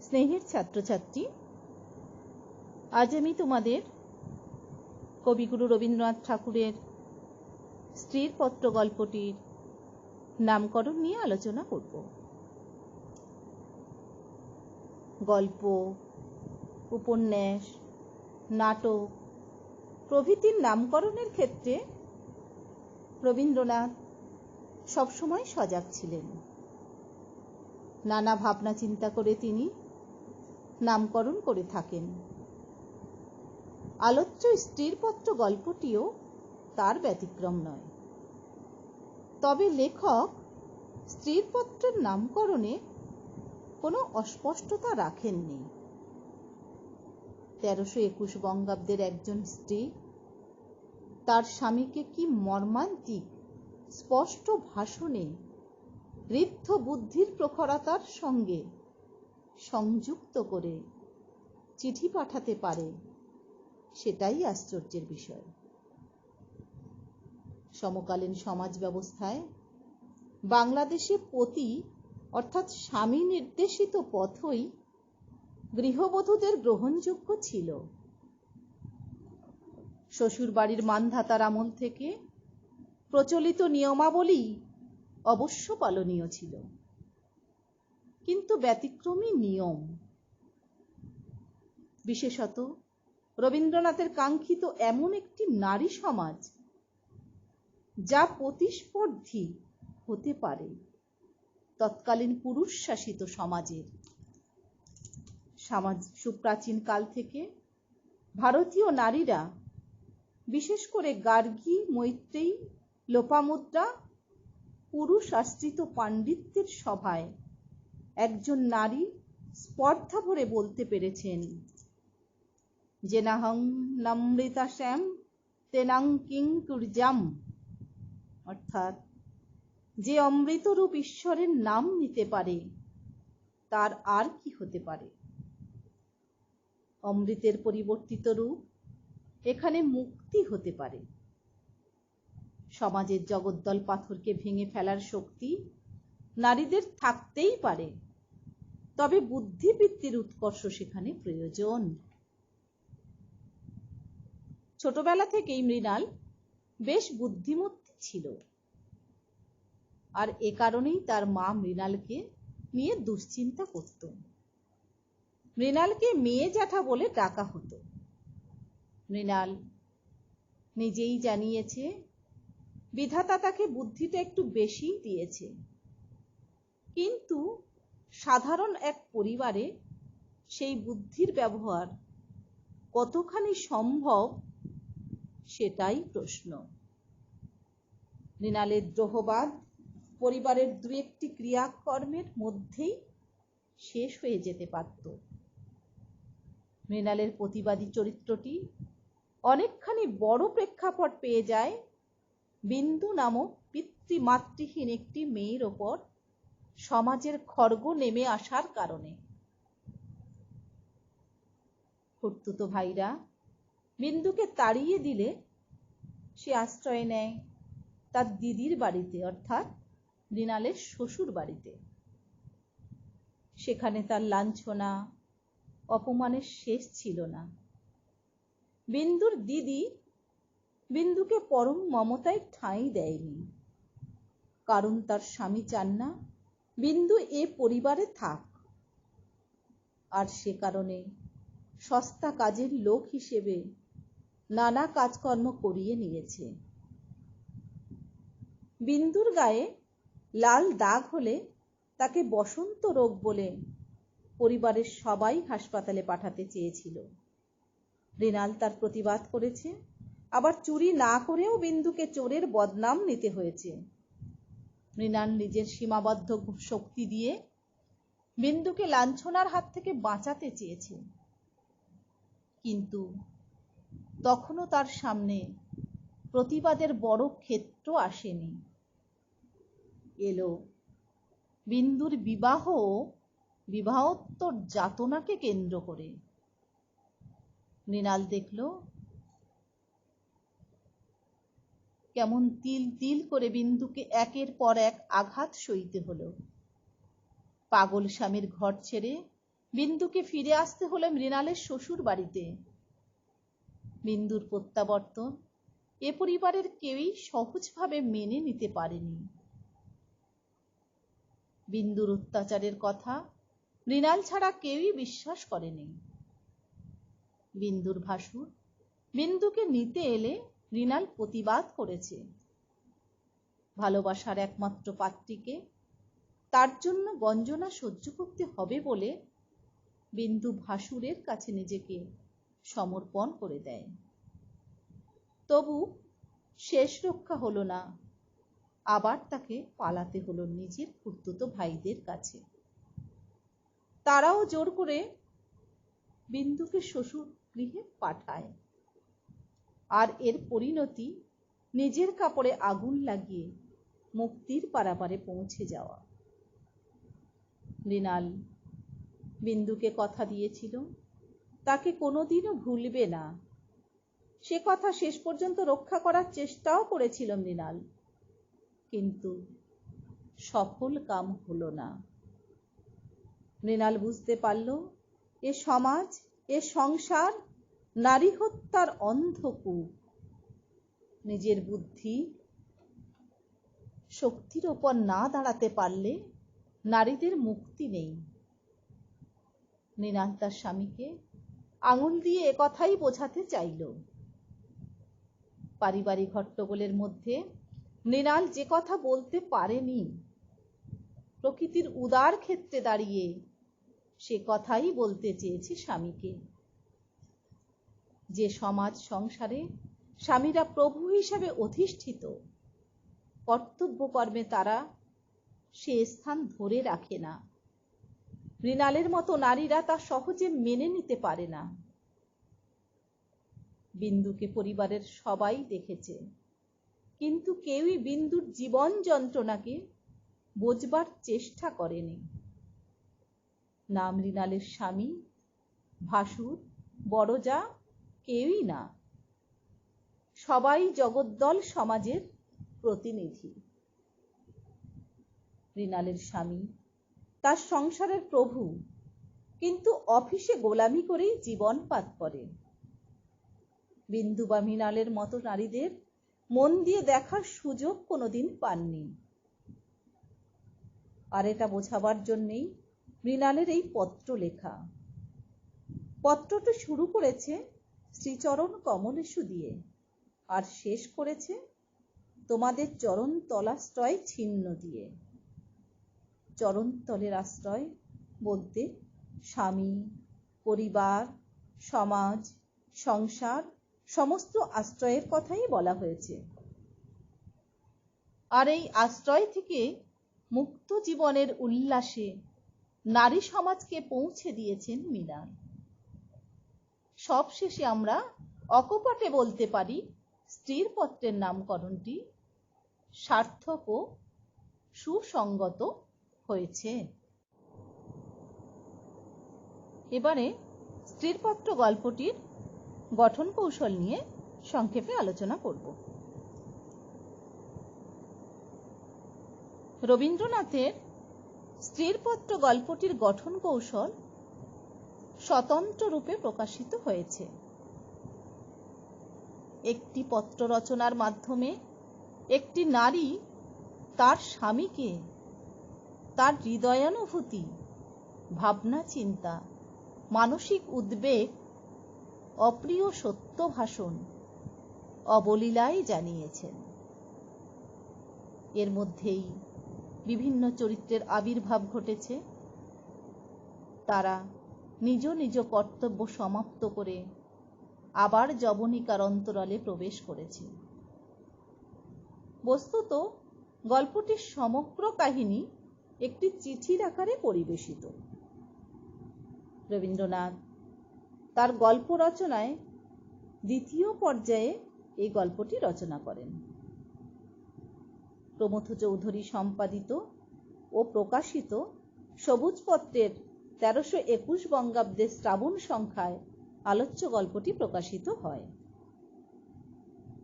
স্নেহের ছাত্রছাত্রী, আজ আমি তোমাদের কবিগুরু রবীন্দ্রনাথ ঠাকুরের স্ত্রীর পত্র গল্পটির নামকরণ নিয়ে আলোচনা করব। গল্প, উপন্যাস, নাটক প্রভৃতির নামকরণের ক্ষেত্রে রবীন্দ্রনাথ সবসময় সজাগ ছিলেন। নানা ভাবনা চিন্তা করে তিনি নামকরণ করে থাকেন। আলোচ্য স্ত্রীর পত্র গল্পটিও তার ব্যতিক্রম নয়। তবে লেখক স্ত্রীর পত্রের নামকরণে কোনো অস্পষ্টতা রাখেননি। 1321 বঙ্গাব্দের একজন স্ত্রী তার স্বামীকে কি মর্মান্তিক স্পষ্ট ভাষণে ঋদ্ধ বুদ্ধির প্রখরতার সঙ্গে সংযুক্ত করে চিঠি পাঠাতে পারে, সেটাই আশ্চর্যের বিষয়। সমকালীন সমাজ ব্যবস্থায় বাংলাদেশে পতি অর্থাৎ স্বামী নির্দেশিত পথই গৃহবধূদের গ্রহণযোগ্য ছিল। শ্বশুর বাড়ির মানধাতার আমল থেকে প্রচলিত নিয়মাবলী অবশ্য পালনীয় ছিল, কিন্তু ব্যতিক্রমী নিয়ম। বিশেষত রবীন্দ্রনাথের কাঙ্ক্ষিত এমন একটি নারী সমাজ যা প্রতিস্পর্ধী হতে পারে তৎকালীন পুরুষ শাসিত সমাজের। সুপ্রাচীন কাল থেকে ভারতীয় নারীরা, বিশেষ করে গার্গী, মৈত্রেয়ী, লোপামুদ্রা, পুরুষ আশ্রিত পাণ্ডিত্যের সভায় একজন নারী স্পর্ধা ভরে বলতে পেরেছেন, জেনাহং নমৃতা শ্যাম তেনাং কিং কুর্যাম, অর্থাৎ যে অমৃতরূপ ঈশ্বরের নাম নিতে পারে তার আর কি হতে পারে। অমৃতের পরিবর্তিত রূপ এখানে মুক্তি হতে পারে। সমাজের জগদ্দল পাথরকে ভেঙে ফেলার শক্তি নারীদের থাকতেই পারে, তবে বুদ্ধিবৃত্তির উৎকর্ষ সেখানে প্রয়োজন। ছোটবেলা থেকেই মৃণাল বেশ বুদ্ধিমতী ছিল, আর এ কারণেই তার মা মৃণালকে নিয়ে দুশ্চিন্তা করত। মৃণালকে মেয়ে জ্যাঠা বলে ডাকা হতো। মৃণাল নিজেই জানিয়েছে বিধাতা তাকে বুদ্ধিটা একটু বেশি দিয়েছে, কিন্তু সাধারণ এক পরিবারে সেই বুদ্ধির ব্যবহার কতখানি সম্ভব সেটাই প্রশ্ন। মৃণালের দ্রোহবাদ পরিবারের দু একটি ক্রিয়াকর্মের মধ্যেই শেষ হয়ে যেতে পারত। মৃণালের প্রতিবাদী চরিত্রটি অনেকখানি বড় প্রেক্ষাপট পেয়ে যায় বিন্দু নামক পিতৃমাতৃহীন একটি মেয়ের ওপর সমাজের খড়গ নেমে আসার কারণে। খুড়তুতো ভাইরা বিন্দুকে তাড়িয়ে দিলে সে আশ্রয় নেয় তার দিদির বাড়িতে, অর্থাৎ মৃণালের শ্বশুর বাড়িতে। সেখানে তার লাঞ্ছনা অপমানের শেষ ছিল না। বিন্দুর দিদি বিন্দুকে পরম মমতায় ঠাঁই দেয়নি, কারণ তার স্বামী চান না বিন্দু এ পরিবারে থাক, আর সে কারণে সস্তা কাজের লোক হিসেবে নানা কাজকর্ম করিয়ে নিয়েছে। বিন্দুর গায়ে লাল দাগ হলে তাকে বসন্ত রোগ বলে পরিবারের সবাই হাসপাতালে পাঠাতে চেয়েছিল। মৃণাল তার প্রতিবাদ করেছে, আবার চুরি না করেও বিন্দুকে চোরের বদনাম নিতে হয়েছে। মৃণাল নিজের সীমাবদ্ধ শক্তি দিয়ে বিন্দুকে লাঞ্ছনার হাত থেকে বাঁচাতে চেয়েছে, কিন্তু তখনও তার সামনে প্রতিবাদের বড় ক্ষেত্র আসেনি। এলো বিন্দুর বিবাহোত্তর যাতনাকে কেন্দ্র করে। মৃণাল দেখল কেমন তিল তিল করে বিন্দুকে একের পর এক আঘাত সইতে হলো। পাগল স্বামীর ঘর ছেড়ে বিন্দুকে ফিরে আসতে হলো মৃণালের শ্বশুর বাড়িতে। বিন্দুর প্রত্যাবর্তন এ পরিবারের কেউই সহজভাবে মেনে নিতে পারেনি। বিন্দুর অত্যাচারের কথা মৃণাল ছাড়া কেউই বিশ্বাস করেনি। বিন্দুর ভাসুর বিন্দুকে নিতে এলে মৃণাল প্রতিবাদ করেছে। ভালোবাসার একমাত্র পাত্রীকে তার জন্য গঞ্জনা সহ্য করতে হবে বলে বিন্দু ভাসুরের কাছে নিজেকে সমর্পণ করে দেয়। তবু শেষ রক্ষা হলো না, আবার তাকে পালাতে হলো নিজের খুড়তুতো ভাইদের কাছে। তারাও জোর করে বিন্দুকে শ্বশুর গৃহে পাঠায়। আর এর পরিণতি নিজের কাপড়ে আগুন লাগিয়ে মুক্তির পারাপারে পৌঁছে যাওয়া। মৃণাল বিন্দুকে কথা দিয়েছিল তাকে কোনোদিনও ভুলবে না। সে কথা শেষ পর্যন্ত রক্ষা করার চেষ্টাও করেছিল মৃণাল, কিন্তু সফল কাম হলো না। মৃণাল বুঝতে পারল এ সমাজ, এ সংসার নারী হত্যার অন্ধকূপ। নিজের বুদ্ধি শক্তির ওপর না দাঁড়াতে পারলে নারীদের মুক্তি নেই। মৃণাল তার স্বামীকে আঙুল দিয়ে একথাই বোঝাতে চাইল। পারিবারিক হট্টগোলের মধ্যে মৃণাল যে কথা বলতে পারেনি, প্রকৃতির উদার ক্ষেত্রে দাঁড়িয়ে সে কথাই বলতে চেয়েছে স্বামীকে। যে সমাজ সংসারে স্বামীরা প্রভু হিসাবে অধিষ্ঠিত, কর্তব্য কর্মে তারা সে স্থান ধরে রাখে না। মৃণালের মতো নারীরা তা সহজে মেনে নিতে পারে না। বিন্দুকে পরিবারের সবাই দেখেছে, কিন্তু কেউই বিন্দুর জীবন যন্ত্রণাকে বোঝবার চেষ্টা করেনি। না মৃণালের স্বামী, ভাসুর, বড়জা, কেউই না। সবাই জগদ্দল সমাজের প্রতিনিধি। মৃণালের স্বামী তার সংসারের প্রভু, কিন্তু অফিসে গোলামি করেই জীবন পাত করে। বিন্দু বা মৃণালের মতো নারীদের মন দিয়ে দেখার সুযোগ কোনোদিন পাননি। আর এটা বোঝাবার জন্যেই মৃণালের এই পত্র লেখা। পত্রটি শুরু করেছে শ্রীচরণ কমলেশু দিয়ে, আর শেষ করেছে তোমাদের চরণ তলাশ্রয় ছিন্ন দিয়ে। চরণতলের আশ্রয় বলতে স্বামী, পরিবার, সমাজ, সংসার সমস্ত আশ্রয়ের কথাই বলা হয়েছে। আর এই আশ্রয় থেকে মুক্ত জীবনের উল্লাসে নারী সমাজকে পৌঁছে দিয়েছেন মৃণাল। সবশেষে আমরা অকপটে বলতে পারি স্ত্রীর পত্রের নামকরণটি সার্থক ও সুসঙ্গত হয়েছে। এবারে স্ত্রীর পত্র গল্পটির গঠন কৌশল নিয়ে সংক্ষেপে আলোচনা করব। রবীন্দ্রনাথের স্ত্রীর পত্র গল্পটির গঠন কৌশল স্বতন্ত্র রূপে প্রকাশিত হয়েছে। একটি পত্র রচনার মাধ্যমে একটি নারী তার স্বামীকে তার হৃদয়ানুভূতি, ভাবনা চিন্তা, মানসিক উদ্বেগ, অপ্রিয় সত্য ভাষণ অবলীলায় জানিয়েছেন। এর মধ্যেই বিভিন্ন চরিত্রের আবির্ভাব ঘটেছে। তারা নিজ নিজ কর্তব্য সমাপ্ত করে আবার যবনিকার অন্তরালে প্রবেশ করেছে। বস্তুত গল্পটির সমগ্র কাহিনী একটি চিঠির আকারে পরিবেশিত। রবীন্দ্রনাথ তার গল্প রচনায় দ্বিতীয় পর্যায়ে এই গল্পটি রচনা করেন। প্রমথ চৌধুরী সম্পাদিত ও প্রকাশিত সবুজপত্রের 1321 বঙ্গাব্দের শ্রাবণ সংখ্যায় আলোচ্য গল্পটি প্রকাশিত হয়।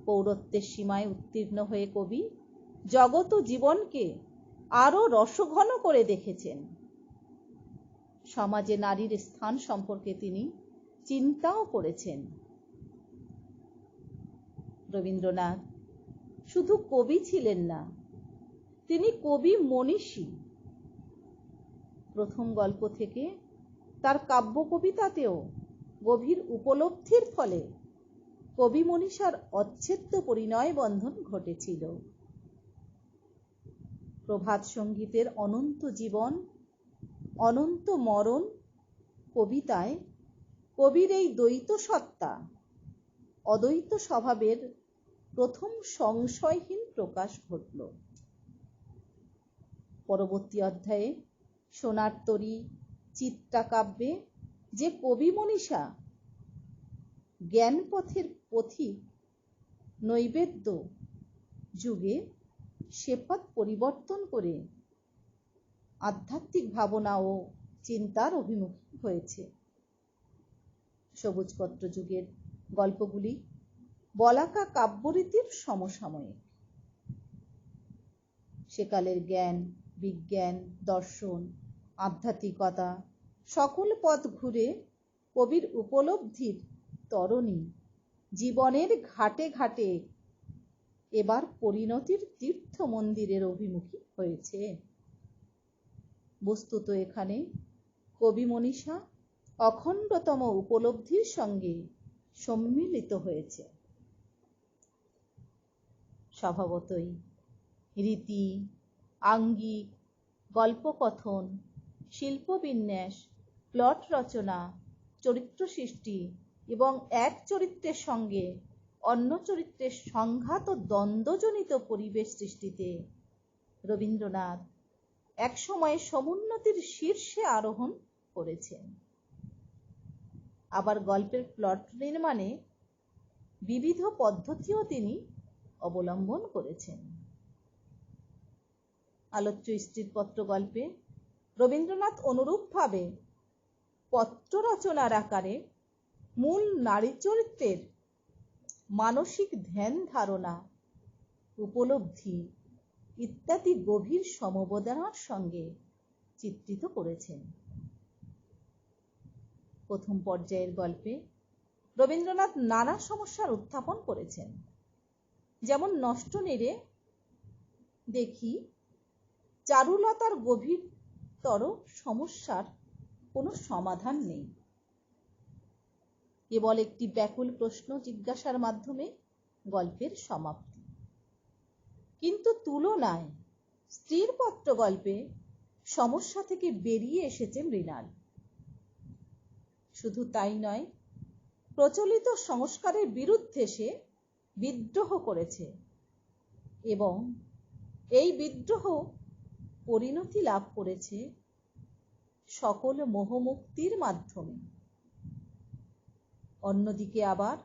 পৌরত্বের সীমায় উত্তীর্ণ হয়ে কবি জগৎ ও জীবনকে আরো রসঘন করে দেখেছেন। সমাজে নারীর স্থান সম্পর্কে তিনি চিন্তাও করেছেন। রবীন্দ্রনাথ শুধু কবি ছিলেন না, তিনি কবি মনীষী। প্রথম গল্প থেকে তার কাব্য কবিতাতেও গভীর উপলব্ধির ফলে কবি মনীষার অচ্ছেদ্য পরিণয় বন্ধন ঘটেছিল। প্রভাত সঙ্গীতের অনন্ত জীবন, অনন্ত মরণ কবিতায় কবির এই দ্বৈত সত্তা, অদ্বৈত স্বভাবের প্রথম সংশয়হীন প্রকাশ ঘটল। পরবর্তী অধ্যায়ে সোনার তরী চিত্রাকাব্যে যে কবি মনীষা জ্ঞানপথের পথিক নৈবেদ্য যুগে সে পথ পরিবর্তন করে আধ্যাত্মিক ভাবনা ও চিন্তার অভিমুখী হয়েছে। সবুজপত্র যুগের গল্পগুলি বলাকা কাব্যরীতির সমসাময়িক। সেকালের জ্ঞান, বিজ্ঞান, দর্শন, আধ্যাত্মিকতা সকল পথ ঘুরে কবির উপলব্ধির তরণী জীবনের ঘাটে ঘাটে এবার পরিণতির তীর্থ মন্দিরের অভিমুখী হয়েছে। বস্তুত এখানে কবি মনীষা অখণ্ডতম উপলব্ধির সঙ্গে সম্মিলিত হয়েছে। স্বভাবতই রীতি, আঙ্গিক, গল্পকথন, শিল্পবিন্যাস, প্লট রচনা, চরিত্র সৃষ্টি এবং এক চরিত্রের সঙ্গে অন্য চরিত্রের সংঘাত ও দ্বন্দ্বজনিত পরিবেশ সৃষ্টিতে রবীন্দ্রনাথ একসময় সমুন্নতির শীর্ষে আরোহণ করেছেন। আবার গল্পের প্লট নির্মাণে বিবিধ পদ্ধতিও তিনি অবলম্বন করেছেন। আলোচ্য স্ত্রীপত্র গল্পে রবীন্দ্রনাথ অনুরূপভাবে পত্র রচনার আকারে মূল নারী চরিত্রের মানসিক ধ্যান ধারণা, উপলব্ধি ইত্যাদি গভীর সমবেদনার সঙ্গে চিত্রিত করেছেন। প্রথম পর্যায়ের গল্পে রবীন্দ্রনাথ নানা সমস্যার উত্থাপন করেছেন। যেমন নষ্ট নীড়ে দেখি চারুলতার গভীরতর সমস্যার কোনো সমাধান নেই। কেবল একটি ব্যাকুল প্রশ্ন জিজ্ঞাসার মাধ্যমে গল্পের সমাপ্তি। কিন্তু তুলনায় স্ত্রীর পত্র গল্পে সমস্যা থেকে বেরিয়ে এসেছে মৃণাল। শুধু তাই নয়, প্রচলিত সংস্কারের বিরুদ্ধে সে বিদ্রোহ করেছে এবং এই বিদ্রোহ পরিণতি লাভ করেছে সকল মোহমুক্তির মাধ্যমে। অন্যদিকে আবার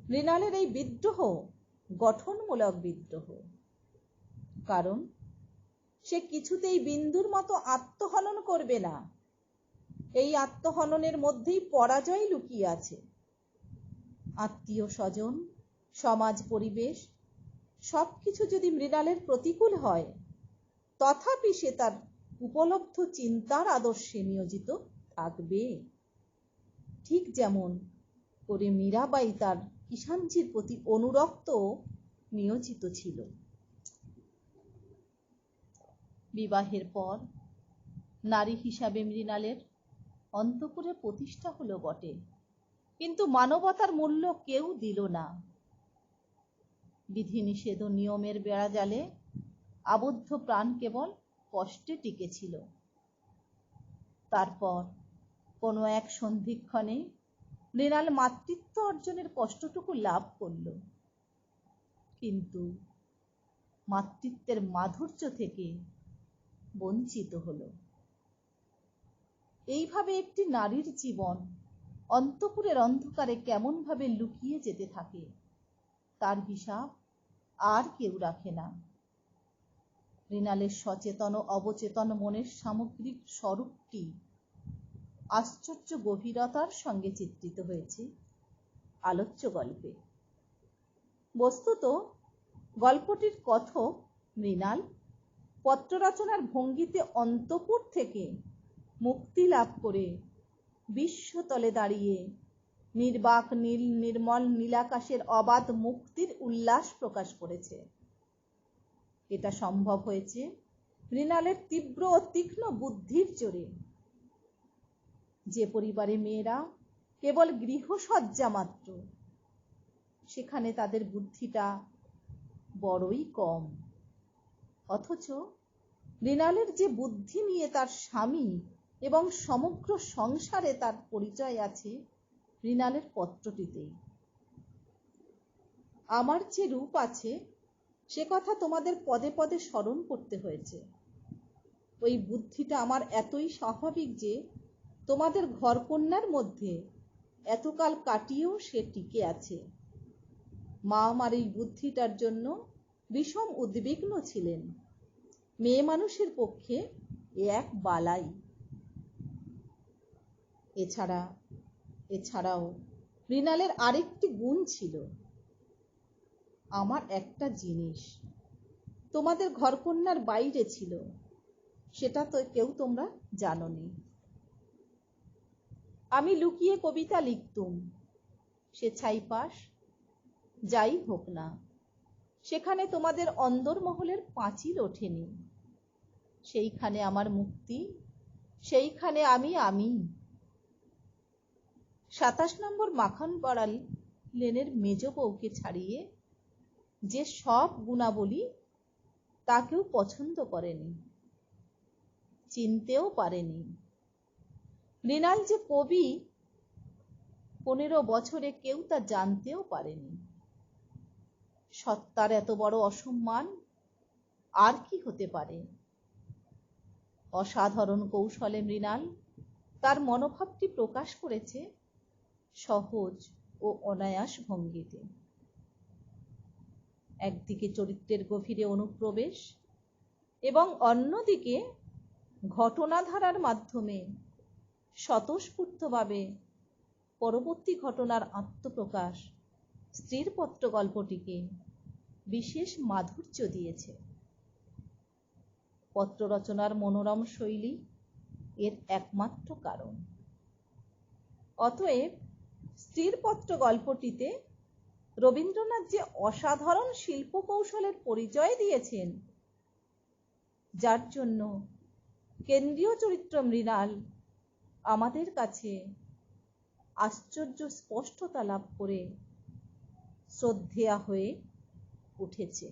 মৃণালের এই বিদ্রোহ গঠনমূলক বিদ্রোহ, কারণ সে কিছুতেই বিন্দুর মতো আত্মহনন করবে না। এই আত্মহননের মধ্যেই পরাজয় লুকিয়ে আছে। আত্মীয় স্বজন, সমাজ, পরিবেশ সবকিছু যদি মৃণালের প্রতিকূল হয়, তথাপি সে তার উপলব্ধ চিন্তার আদর্শে নিয়োজিত থাকবে। ঠিক যেমন করে মীরাবাই তার কিষাণজির প্রতি অনুরক্ত নিয়োজিত ছিল। বিবাহের পর নারী হিসাবে মৃণালের অন্তঃপুরে প্রতিষ্ঠা হলো বটে, কিন্তু মানবতার মূল্য কেউ দিল না। বিধিনিষেধ ও নিয়মের বেড়াজালে আবদ্ধ প্রাণ কেবল কষ্টে টিকেছিল। তারপর কোনো এক সন্ধিক্ষণে মৃণাল মাতৃত্ব অর্জনের কষ্টটুকু লাভ করল, কিন্তু মাতৃত্বের মাধুর্য থেকে বঞ্চিত হলো। এইভাবে একটি নারীর জীবন অন্তঃপুরের অন্ধকারে কেমন ভাবে লুকিয়ে যেতে থাকে, তার হিসাব আর কেউ রাখে না। মৃণালের সচেতন ও অবচেতন মনের সামগ্রিক স্বরূপটি আশ্চর্য গভীরতার সঙ্গে চিত্রিত হয়েছে আলোচ্য গল্পে। বস্তুত গল্পটির কথক মৃণাল পত্র রচনার ভঙ্গিতে অন্তঃপুর থেকে মুক্তি লাভ করে বিশ্বতলে দাঁড়িয়ে নির্বাক নীল নির্মল নীলাকাশের অবাধ মুক্তির উল্লাস প্রকাশ করেছে। এটা সম্ভব হয়েছে মৃণালের তীব্র ও তীক্ষ্ণ বুদ্ধির জোরে। যে পরিবারে মেয়েরা কেবল গৃহসজ্জা মাত্র, সেখানে তাদের বুদ্ধিটা বড়ই কম। অথচ মৃণালের যে বুদ্ধি নিয়ে তার স্বামী এবং সমগ্র সংসারে তার পরিচয় আছে মৃণালের পত্রটিতেই। আমার যে রূপ আছে সে কথা তোমাদের পদে পদে স্মরণ করতে হয়েছে। ওই বুদ্ধিটা আমার এতই স্বাভাবিক যে তোমাদের ঘরকন্যার মধ্যে এতকাল কাটিয়েও সে টিকে আছে। মা আমার এই বুদ্ধিটার জন্য বিষম উদ্বিগ্ন ছিলেন। মেয়ে মানুষের পক্ষে এ এক বালাই। এছাড়াও মৃণালের আরেকটি গুণ ছিল। আমার একটা জিনিস তোমাদের ঘরকন্যার বাইরে ছিল, সেটা তো কেউ তোমরা জানোনি। আমি লুকিয়ে কবিতা লিখতুম, সে ছাইপাশ যাই হোক না, সেখানে তোমাদের অন্দরমহলের পাঁচিল ওঠেনি। সেইখানে আমার মুক্তি, সেইখানে আমি। 27 নম্বর মাখনপাড়া লেনের মেজ বউকে ছাড়িয়ে যে সব গুণাবলী তা কেউ পছন্দ করেনি, চিনতেও পারেনি। মৃণাল যে কবি 15 বছরে কেউ তা জানতেও পারেনি। সত্তার এত বড় অসম্মান আর কি হতে পারে? অসাধারণ কৌশলে মৃণাল তার মনোভাবটি প্রকাশ করেছে সহজ ও অনায়াস ভঙ্গিতে। একদিকে চরিত্রের গভীরে অনুপ্রবেশ এবং অন্যদিকে ঘটনাধারার মাধ্যমে স্বতঃস্ফূর্তভাবে পরবর্তী ঘটনার আত্মপ্রকাশ স্ত্রীর পত্র গল্পটিকে বিশেষ মাধুর্য দিয়েছে। পত্র রচনার মনোরম শৈলী এর একমাত্র কারণ। অতএব স্ত্রীর পত্র গল্পটিতে রবীন্দ্রনাথ যে অসাধারণ শিল্প কৌশলের পরিচয় দিয়েছেন, যার জন্য কেন্দ্রীয় চরিত্র মৃণাল আমাদের কাছে আশ্চর্য স্পষ্টতা লাভ করে শ্রদ্ধেয়া হয়ে উঠেছে।